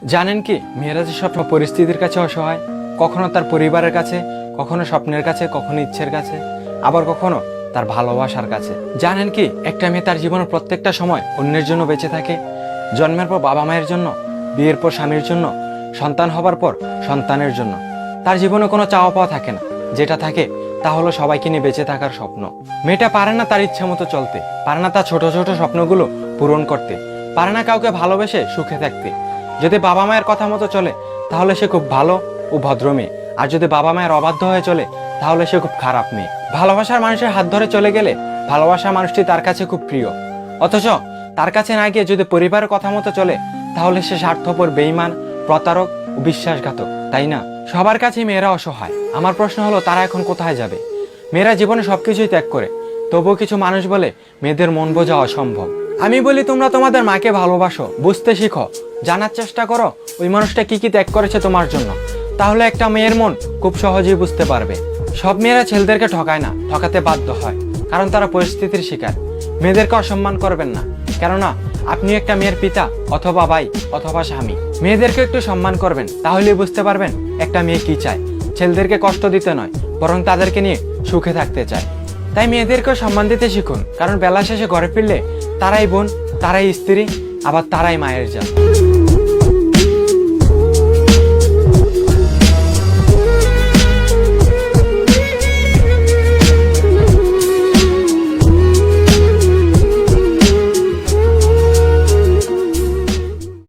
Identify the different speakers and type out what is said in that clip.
Speaker 1: জানেন কি, মেয়েরা যে সব পরিস্থিতির কাছে অসহায়, কখনো তার পরিবারের কাছে, কখনো স্বপ্নের কাছে, কখনো ইচ্ছের কাছে, আবার কখনো তার ভালোবাসার কাছে। জানেন কি, একটা মেয়ে তার জীবনের প্রত্যেকটা সময় অন্যের জন্য বেঁচে থাকে। জন্মের পর বাবা মায়ের জন্য, বিয়ের পর স্বামীর জন্য, সন্তান হবার পর সন্তানের জন্য। তার জীবনে কোনো চাওয়া পাওয়া থাকে না, যেটা থাকে তা হলো সবাইকে নিয়ে বেঁচে থাকার স্বপ্ন। মেয়েটা পারে না তার ইচ্ছে মতো চলতে, পারে না তার ছোট ছোট স্বপ্নগুলো পূরণ করতে, পারে না কাউকে ভালোবেসে সুখে থাকতে। যদি বাবা মায়ের কথা মতো চলে তাহলে সে খুব ভালো ও ভদ্র মেয়ে, আর যদি বাবা মায়ের অবাধ্য হয়ে চলে তাহলে সে খুব খারাপ মেয়ে। ভালোবাসার মানুষের হাত ধরে চলে গেলে ভালোবাসা মানুষটি তার কাছে খুব প্রিয়, অথচ তার কাছে না গিয়ে যদি পরিবারের কথা মতো চলে তাহলে সে স্বার্থপর, বেঈমান, প্রতারক ও বিশ্বাসঘাতক, তাই না? সবার কাছেই মেয়েরা অসহায়। আমার প্রশ্ন হলো, তারা এখন কোথায় যাবে? মেয়েরা জীবনে সবকিছুই ত্যাগ করে, তবুও কিছু মানুষ বলে মেয়েদের মন বোঝা অসম্ভব। আমি বলি, তোমরা তোমাদের মাকে ভালোবাসো, বুঝতে শিখো, জানার চেষ্টা করো ওই মানুষটা কি কি ত্যাগ করেছে তোমার জন্য। তাহলে একটা মেয়ের মন খুব সহজেই বুঝতে পারবে। সব মেয়েরা ছেলেদেরকে ঠকায় না, ঠকাতে বাধ্য হয়, কারণ তারা পরিস্থিতির শিকার। মেয়েদেরকে অসম্মান করবেন না, কেননা আপনি একটা মেয়ের পিতা অথবা ভাই অথবা স্বামী। মেয়েদেরকে একটু সম্মান করবেন, তাহলেই বুঝতে পারবেন একটা মেয়ে কি চায়। ছেলেদেরকে কষ্ট দিতে নয়, বরং তাদেরকে নিয়ে সুখে থাকতে চায়। তাই মেয়েদেরকেও সম্মান দিতে শিখুন, কারণ বেলা শেষে ঘরে ফিরলে তারাই বোন, তারাই স্ত্রী, আবার তারাই মায়ের জাত।